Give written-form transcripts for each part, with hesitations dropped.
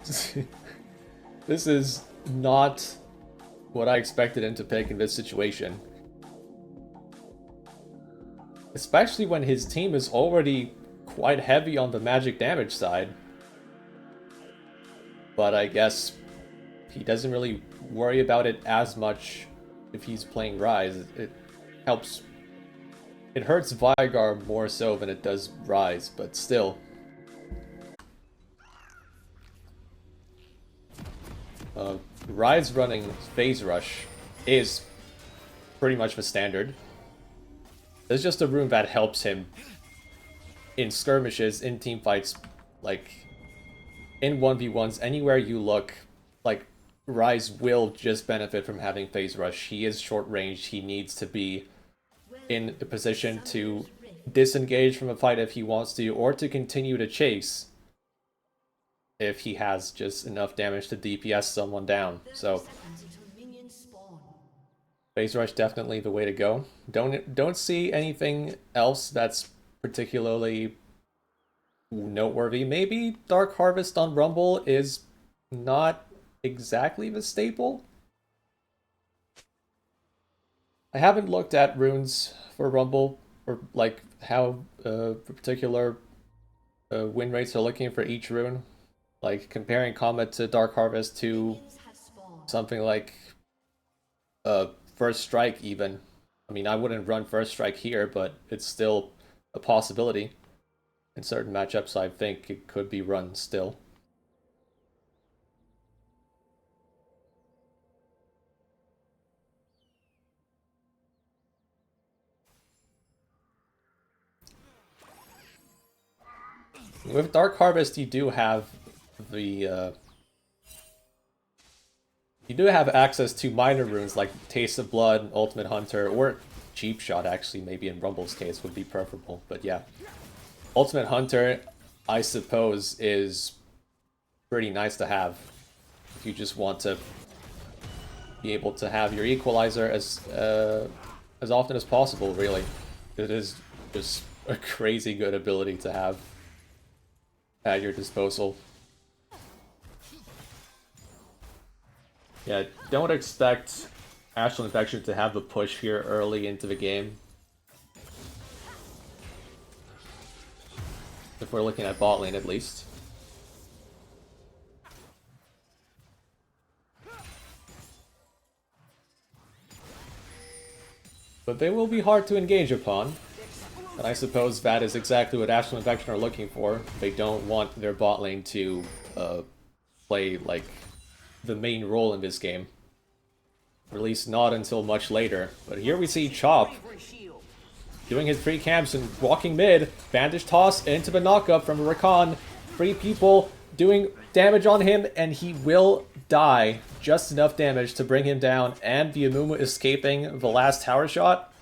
This is not what I expected him to pick in this situation. Especially when his team is already quite heavy on the magic damage side. But I guess he doesn't really worry about it as much if he's playing Rise. It helps. It hurts Vigar more so than it does Rise, but still. Rise running Phase Rush is pretty much the standard. There's just a rune that helps him in skirmishes, in team fights, like in 1v1s, anywhere you look, like Rise will just benefit from having Phase Rush. He is short range, he needs to be in a position to disengage from a fight if he wants to, or to continue to chase if he has just enough damage to DPS someone down. So Phase Rush definitely the way to go. Don't see anything else that's particularly noteworthy. Maybe Dark Harvest on Rumble is not exactly the staple. I haven't looked at runes for Rumble, or like how particular win rates are looking for each rune. Like comparing Comet to Dark Harvest to something like First Strike even. I mean, I wouldn't run First Strike here, but it's still a possibility. In certain matchups, I think it could be run still. With Dark Harvest, you do have the you do have access to minor runes like Taste of Blood, Ultimate Hunter, or Cheap Shot actually, maybe in Rumble's case would be preferable. But yeah, Ultimate Hunter, I suppose, is pretty nice to have if you just want to be able to have your Equalizer as often as possible. Really, it is just a crazy good ability to have at your disposal. Yeah, don't expect Astral Infection to have the push here early into the game. If we're looking at bot lane, at least. But they will be hard to engage upon. And I suppose that is exactly what Astral Infection are looking for. They don't want their bot lane to play, like, the main role in this game. Or at least not until much later. But here we see Chop doing his free camps and walking mid. Bandage toss into the knockup from Rakan. 3 people doing damage on him, and he will die. Just enough damage to bring him down, and the Amumu escaping the last tower shot.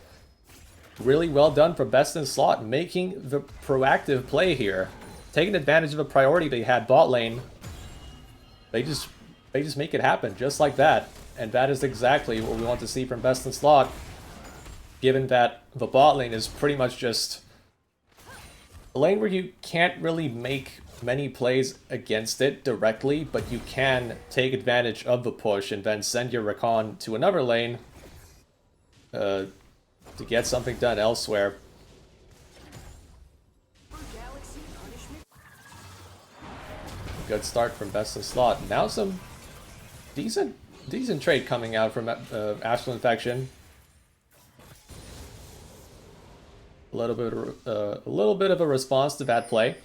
Really well done from Best in Slot, making the proactive play here. Taking advantage of a priority they had bot lane. They just make it happen, just like that. And that is exactly what we want to see from Best in Slot. Given that the bot lane is pretty much just a lane where you can't really make many plays against it directly, but you can take advantage of the push and then send your Rakan to another lane to get something done elsewhere. Good start from Best in Slot. Now some decent trade coming out from Astral Infection. A little bit of a response to that play,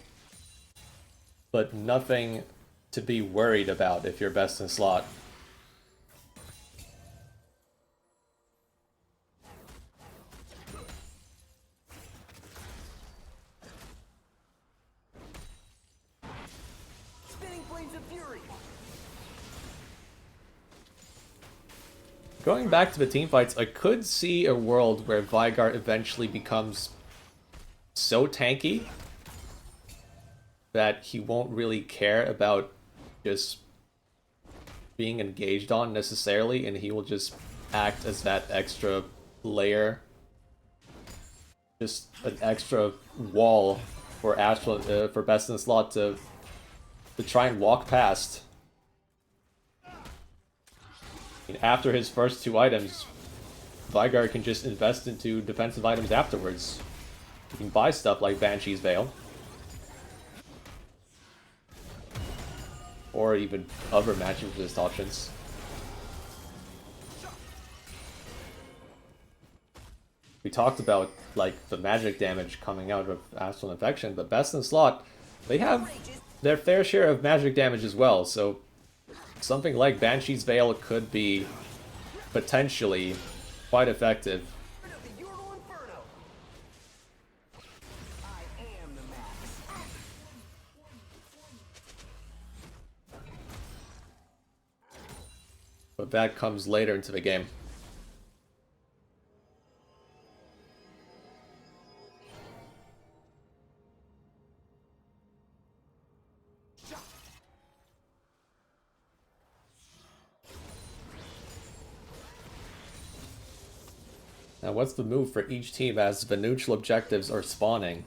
but nothing to be worried about if you're Best in Slot. Going back to the team fights, I could see a world where Vigar eventually becomes so tanky that he won't really care about just being engaged on necessarily, and he will just act as that extra layer, just an extra wall for Astral, for Best in Slot to try and walk past. After his first two items, Veigar can just invest into defensive items afterwards. You can buy stuff like Banshee's Veil. Or even other magic resist options. We talked about like the magic damage coming out of Astral Infection, but Best in Slot, they have their fair share of magic damage as well, so something like Banshee's Veil could be potentially quite effective. But that comes later into the game. Now what's the move for each team as the neutral objectives are spawning?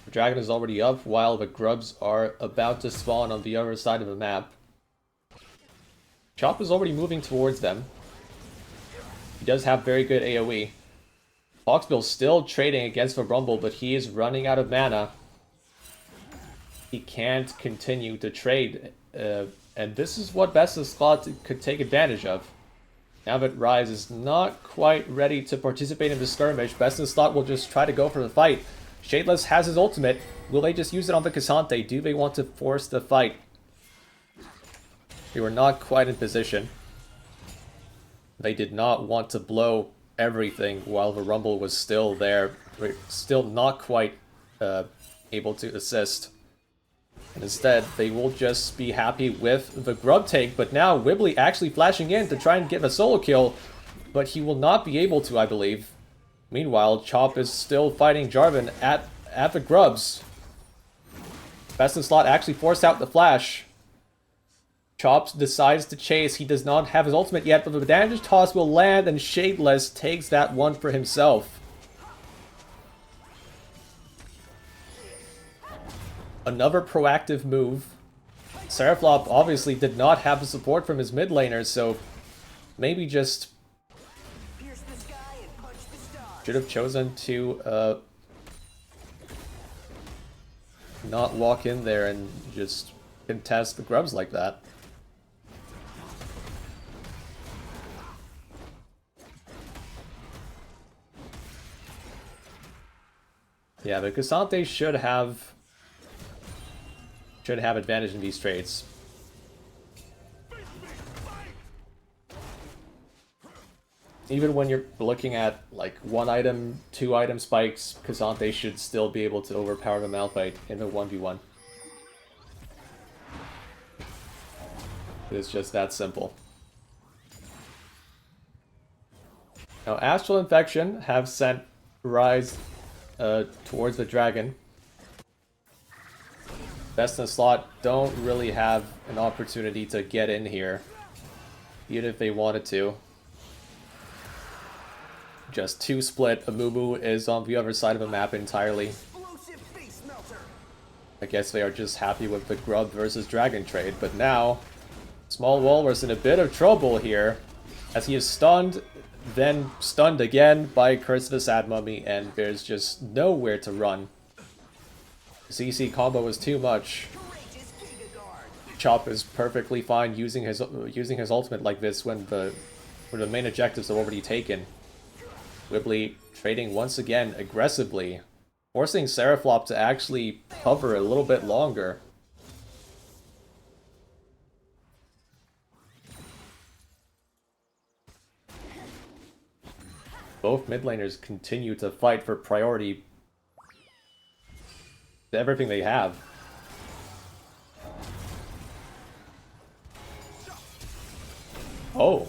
The dragon is already up while the grubs are about to spawn on the other side of the map. Chop is already moving towards them. He does have very good AoE. Hawksbill's still trading against the Rumble, but he is running out of mana. He can't continue to trade, and this is what Best in Slot could take advantage of. Now that Rise is not quite ready to participate in the skirmish, Best in Slot will just try to go for the fight. Shadeless has his ultimate. Will they just use it on the Cassante? Do they want to force the fight? They were not quite in position. They did not want to blow everything while the Rumble was still there. Still not quite able to assist. And instead, they will just be happy with the grub take, but now Wibbly actually flashing in to try and get a solo kill, but he will not be able to, I believe. Meanwhile, Chop is still fighting Jarvan at the grubs. Best in Slot actually forced out the flash. Chop decides to chase. He does not have his ultimate yet, but the damage toss will land, and Shadeless takes that one for himself. Another proactive move. Seraflop obviously did not have the support from his mid laner, so maybe just should have chosen to not walk in there and just contest the grubs like that. Yeah, the Cassante should have advantage in these trades. Even when you're looking at like 1 item, 2 item spikes, Cassante should still be able to overpower the Malphite in the 1v1. It's just that simple. Now Astral Infection have sent Rise towards the dragon. Best in Slot don't really have an opportunity to get in here, even if they wanted to. Just 2 split. Amumu is on the other side of the map entirely. I guess they are just happy with the grub versus dragon trade, but now Small Walrus in a bit of trouble here, as he is stunned, then stunned again by Curse of the Sad Mummy, and there's just nowhere to run. CC combo is too much. Chop is perfectly fine using his ultimate like this when the main objectives are already taken. Wibbly trading once again aggressively, forcing Seraflop to actually hover a little bit longer. Both mid laners continue to fight for priority. Everything they have. Oh.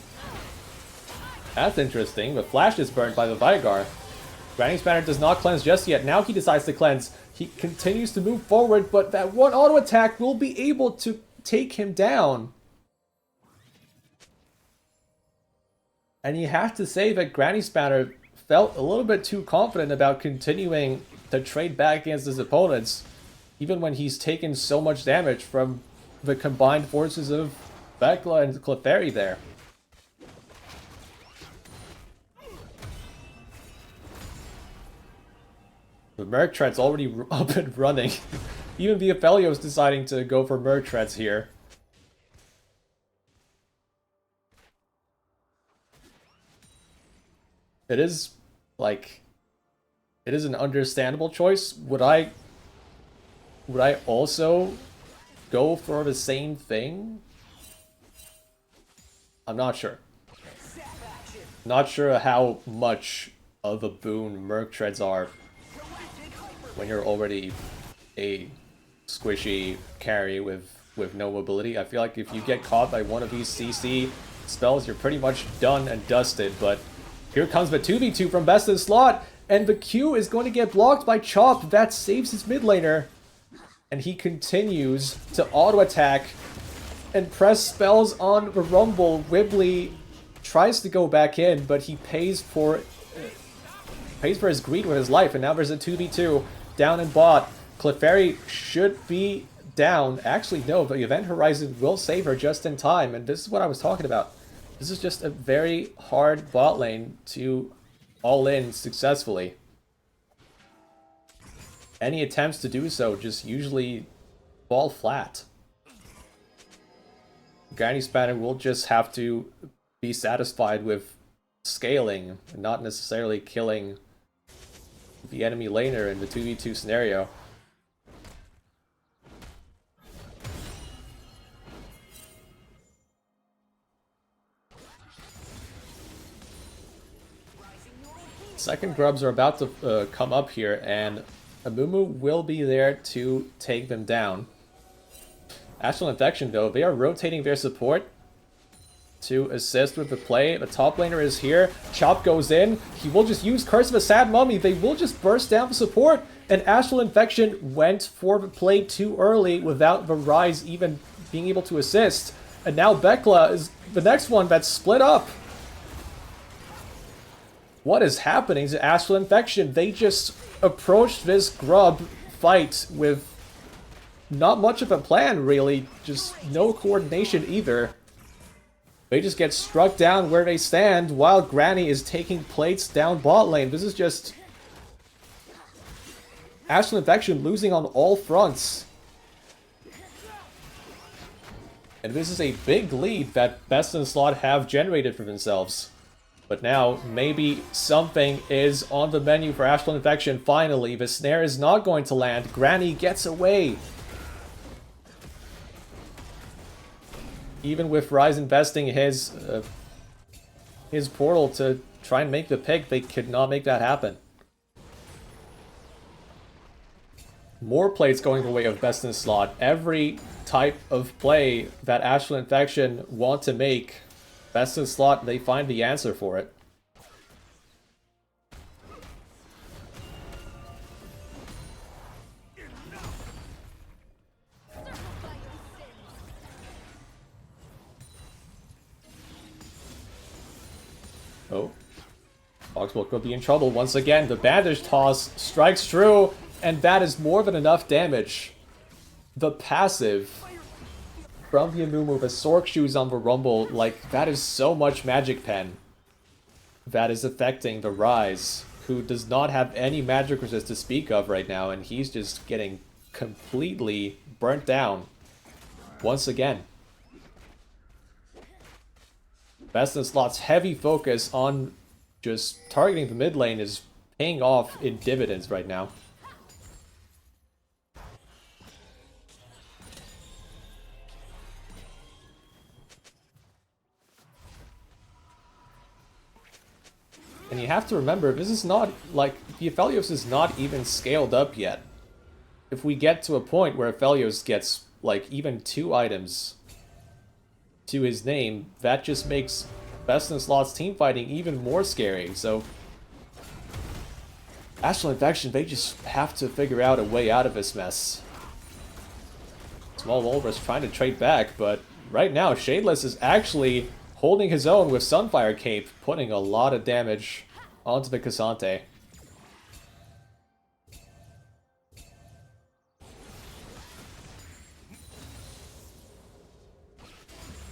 That's interesting. The flash is burned by the Veigar. Granny's Banner does not cleanse just yet. Now he decides to cleanse. He continues to move forward, but that one auto attack will be able to take him down. And you have to say that Granny's Banner felt a little bit too confident about continuing to trade back against his opponents, even when he's taken so much damage from the combined forces of Vecla and Clefairy there. The Merc Tread's already up and running. Even the Aphelios deciding to go for Merc Treads here. It is, like, it is an understandable choice. Would I also go for the same thing? I'm not sure. Not sure how much of a boon Merc Treads are when you're already a squishy carry with no mobility. I feel like if you get caught by one of these CC spells, you're pretty much done and dusted, but here comes the 2v2 from Best in Slot, and the Q is going to get blocked by Chop. That saves his mid laner, and he continues to auto-attack and press spells on the Rumble. Wibbly tries to go back in, but he pays for his greed with his life, and now there's a 2v2 down in bot. Clefairy should be down. Actually, no, the Event Horizon will save her just in time, and this is what I was talking about. This is just a very hard bot lane to all in successfully. Any attempts to do so just usually fall flat. Granny Spanner will just have to be satisfied with scaling and not necessarily killing the enemy laner in the 2v2 scenario. Second grubs are about to come up here, and Amumu will be there to take them down. Astral Infection, though, they are rotating their support to assist with the play. The top laner is here. Chop goes in. He will just use Curse of a Sad Mummy. They will just burst down the support, and Astral Infection went for the play too early without the Rise even being able to assist. And now Bekla is the next one that's split up. What is happening to Astral Infection? They just approached this grub fight with not much of a plan, really. Just no coordination either. They just get struck down where they stand while Granny is taking plates down bot lane. This is just Astral Infection losing on all fronts. And this is a big lead that Best in Slot have generated for themselves. But now, maybe something is on the menu for Astral Infection finally. The snare is not going to land. Granny gets away. Even with Rise investing his portal to try and make the pick, they could not make that happen. More plays going the way of Best in Slot. Every type of play that Astral Infection want to make, Best in Slot, they find the answer for it. Oh. Foxwell could be in trouble once again. The bandage toss strikes true, and that is more than enough damage. The passive from the Amumu, the Sork Shoes on the Rumble, like, that is so much Magic Pen that is affecting the Rise, who does not have any magic resist to speak of right now, and he's just getting completely burnt down once again. Best in Slot's heavy focus on just targeting the mid lane is paying off in dividends right now. And you have to remember, this is not, like, the Aphelios is not even scaled up yet. If we get to a point where Aphelios gets, like, even 2 items to his name, that just makes Best in Slot's team fighting even more scary, so Astral Infection, they just have to figure out a way out of this mess. Small Walrus trying to trade back, but right now, Shadeless is actually holding his own with Sunfire Cape, putting a lot of damage onto the Cassante.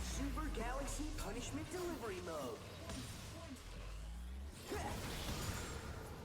Super Galaxy Punishment Delivery Mode.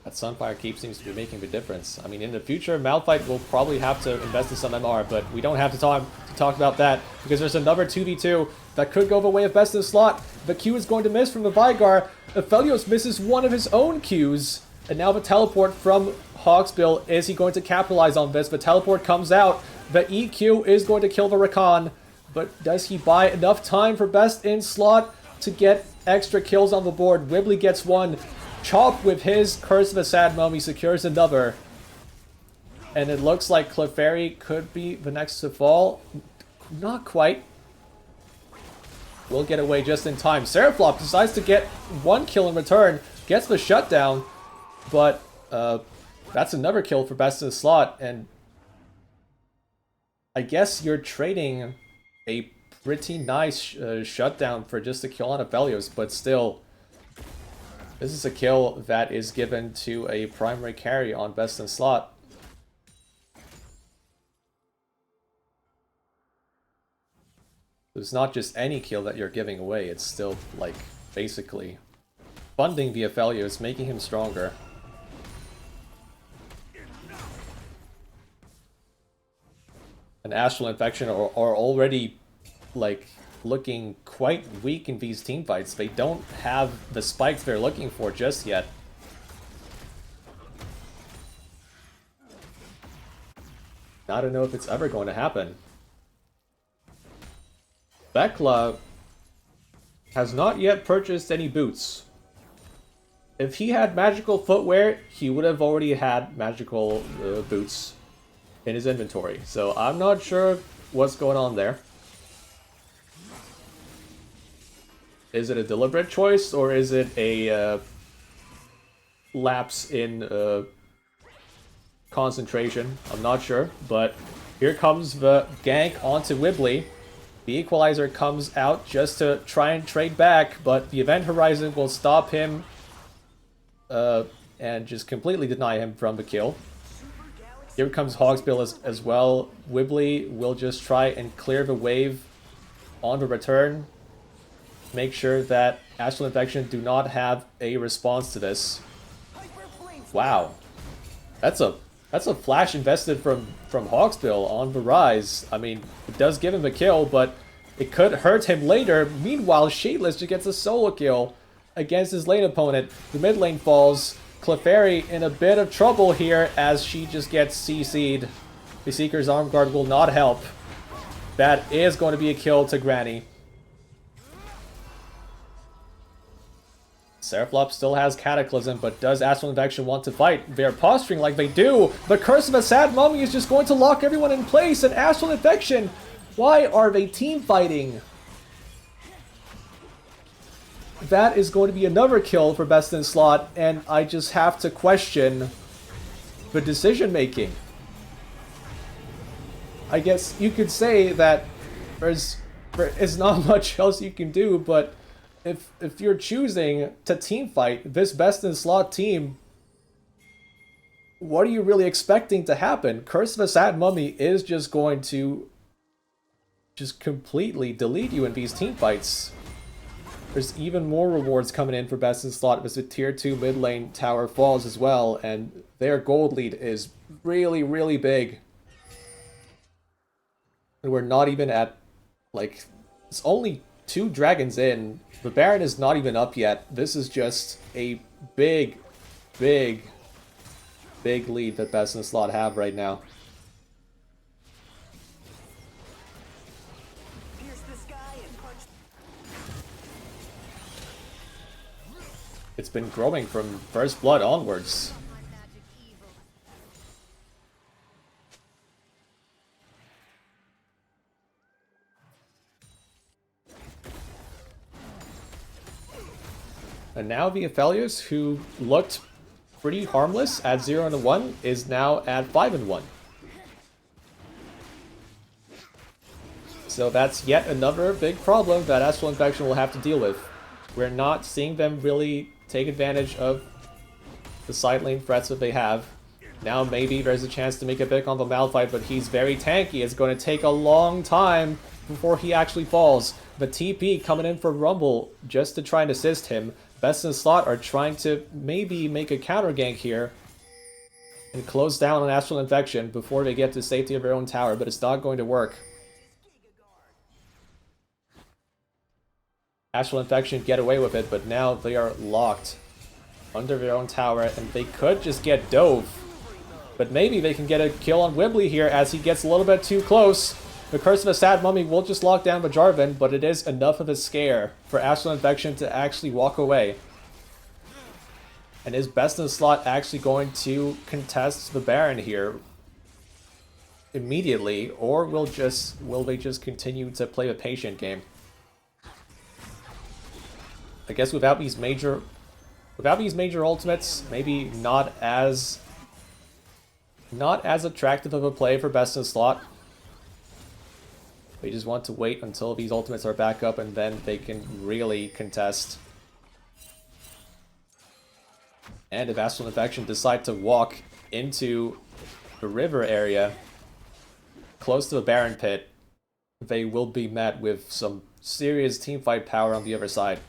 That Sunfire Keep seems to be making the difference. I mean, in the future, Malphite will probably have to invest in some MR, but we don't have to talk about that, because there's another 2v2 that could go the way of best in slot. The Q is going to miss from the Vigar. Aphelios misses one of his own Qs, and now the teleport from Hawksbill. Is he going to capitalize on this? The teleport comes out. The EQ is going to kill the Rakan, but does he buy enough time for best in slot to get extra kills on the board? Wibbly gets one. Chop with his Curse of a Sad Mummy secures another. And it looks like Clefairy could be the next to fall. Not quite. Will get away just in time. Seraphlops decides to get one kill in return. Gets the shutdown. But that's another kill for best in slot. And I guess you're trading a pretty nice shutdown for just a kill on Aphelios. But still, this is a kill that is given to a primary carry on best in slot. It's not just any kill that you're giving away, it's still, like, basically funding the Aphelios, making him stronger. And Astral Infection are already, like, looking quite weak in these teamfights. They don't have the spikes they're looking for just yet. I don't know if it's ever going to happen. Bekla has not yet purchased any boots. If he had magical footwear, he would have already had magical boots in his inventory. So I'm not sure what's going on there. Is it a deliberate choice, or is it a lapse in concentration? I'm not sure, but here comes the gank onto Wibbly. The Equalizer comes out just to try and trade back, but the Event Horizon will stop him and just completely deny him from the kill. Here comes Hawksbill as well. Wibbly will just try and clear the wave on the return. Make sure that Astral Infection do not have a response to this. Wow. That's a flash invested from Hawksbill on the rise. I mean, it does give him a kill, but it could hurt him later. Meanwhile, Shadeless just gets a solo kill against his lane opponent. The mid lane falls. Clefairy in a bit of trouble here as she just gets CC'd. The Seeker's Arm Guard will not help. That is going to be a kill to Granny. Seraphlops still has Cataclysm, but does Astral Infection want to fight? They're posturing like they do. The Curse of a Sad Mummy is just going to lock everyone in place, and Astral Infection, why are they team fighting? That is going to be another kill for best in slot, and I just have to question the decision making. I guess you could say that there is not much else you can do, but if you're choosing to team fight this best in slot team, what are you really expecting to happen? Curse of a Sad Mummy is just going to just completely delete you in these team fights. There's even more rewards coming in for best in slot as the tier 2 mid lane tower falls as well, and their gold lead is really, really big. And we're not even at, like, it's only 2 dragons in. The Baron is not even up yet. This is just a big, big, big lead that best in slot have right now. It's been growing from First Blood onwards. And now the Aphelios, who looked pretty harmless at 0-1, is now at 5-1. So that's yet another big problem that Astral Infection will have to deal with. We're not seeing them really take advantage of the side lane threats that they have. Now maybe there's a chance to make a pick on the Malphite, but he's very tanky. It's going to take a long time before he actually falls. The TP coming in for Rumble just to try and assist him. Best in Slot are trying to maybe make a counter gank here and close down on Astral Infection before they get to safety of their own tower, but it's not going to work. Astral Infection get away with it, but now they are locked under their own tower, and they could just get dove. But maybe they can get a kill on Wibbly here as he gets a little bit too close. The Curse of a Sad Mummy will just lock down the Jarvan, but it is enough of a scare for Astral Infection to actually walk away. And is Best in Slot actually going to contest the Baron here immediately, or will they just continue to play a patient game? I guess without these major ultimates, maybe not as attractive of a play for Best in Slot. They just want to wait until these ultimates are back up, and then they can really contest. And if Astral Infection decide to walk into the river area, close to the Baron pit, they will be met with some serious teamfight power on the other side.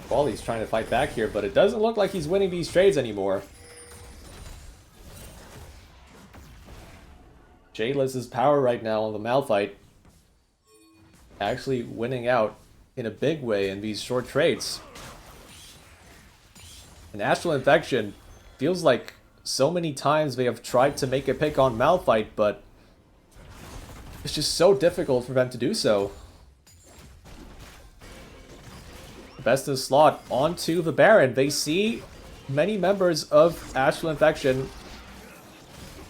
Wally's trying to fight back here, but it doesn't look like he's winning these trades anymore. Shadeless's power right now on the Malphite actually winning out in a big way in these short trades. And Astral Infection feels like so many times they have tried to make a pick on Malphite, but it's just so difficult for them to do so. Best in Slot onto the Baron. They see many members of Astral Infection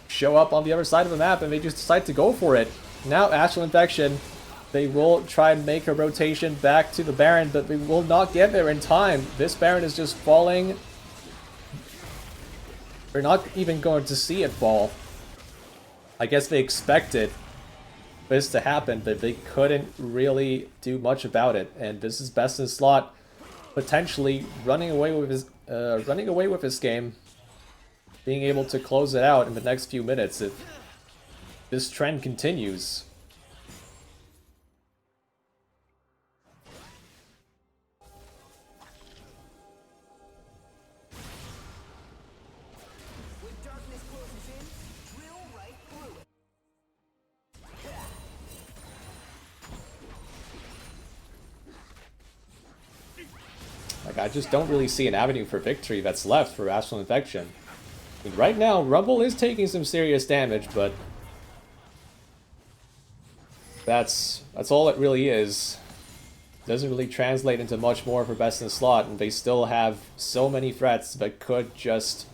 show up on the other side of the map, and they just decide to go for it. Now Astral Infection, they will try and make a rotation back to the Baron, but they will not get there in time. This Baron is just falling. They're not even going to see it fall. I guess they expected this to happen, but they couldn't really do much about it. And this is Best in Slot potentially running away with his game, being able to close it out in the next few minutes if this trend continues. When darkness closes in, drill right through it. Like, I just don't really see an avenue for victory that's left for Astral Infection. I mean, right now, Rumble is taking some serious damage, but that's all it really is. Doesn't really translate into much more for Best in Slot, and they still have so many threats that could just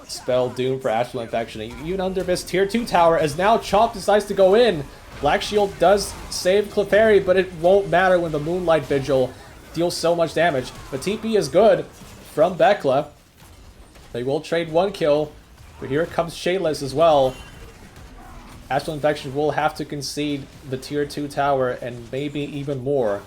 spell doom for Astral Infection. Even under this tier 2 tower, as now Chomp decides to go in. Black Shield does save Clefairy, but it won't matter when the Moonlight Vigil deals so much damage. The TP is good from Bekla. They will trade one kill, but here comes Shadeless as well. Astral Infection will have to concede the tier 2 tower and maybe even more.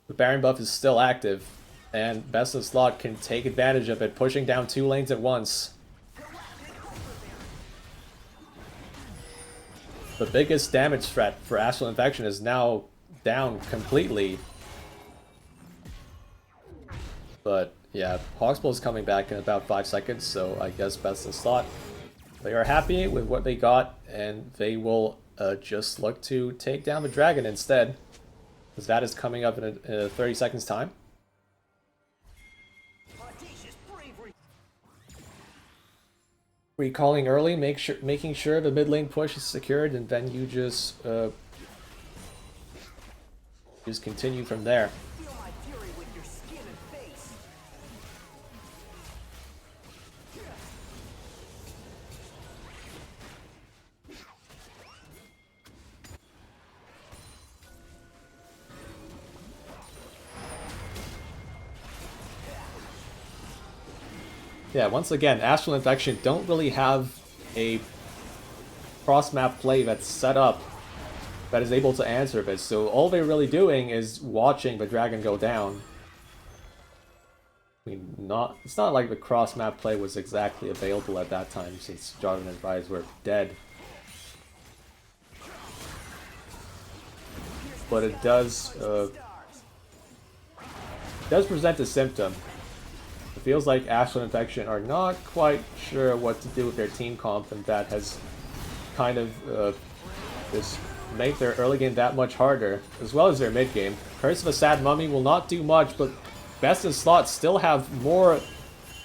The Baron buff is still active, and Best in Slot can take advantage of it, pushing down 2 lanes at once. The biggest damage threat for Astral Infection is now down completely. But yeah, Hawksbull is coming back in about 5 seconds, so I guess Best in Slot, they are happy with what they got, and they will just look to take down the dragon instead, because that is coming up in a 30 seconds time. Audacious bravery. Recalling early, making sure the mid lane push is secured, and then you just continue from there. Feel my fury with your skin and face. Yeah, once again, Astral Infection don't really have a cross-map play that's set up that is able to answer this. So all they're really doing is watching the dragon go down. I mean, it's not like the cross-map play was exactly available at that time, since Jarvan and Ryze were dead. But it does present a symptom. It feels like Astral and Infection are not quite sure what to do with their team comp, and that has kind of just made their early game that much harder, as well as their mid game. Curse of a Sad Mummy will not do much, but Best in Slot still have more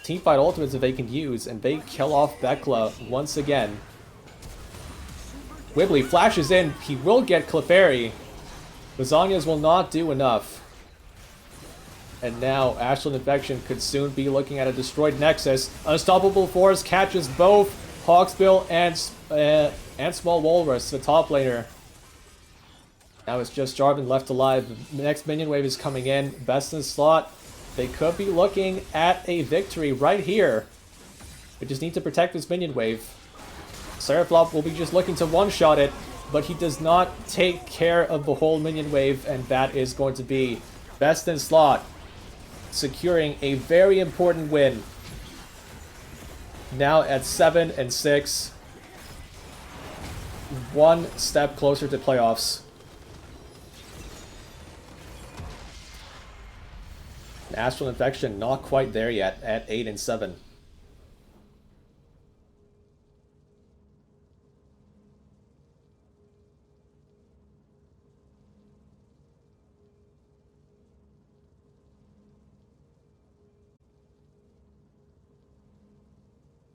teamfight ultimates that they can use, and they kill off Bekla once again. Wibbly flashes in, he will get Clefairy. The Zhonya's will not do enough. And now Astral Infection could soon be looking at a destroyed Nexus. Unstoppable Force catches both Hawksbill and Small Walrus, the top laner. Now it's just Jarvan left alive. The next minion wave is coming in. Best in Slot. They could be looking at a victory right here. We just need to protect this minion wave. Seraphlops will be just looking to one-shot it, but he does not take care of the whole minion wave, and that is going to be Best in Slot securing a very important win. Now at 7-6. One step closer to playoffs. Astral Infection not quite there yet at 8-7.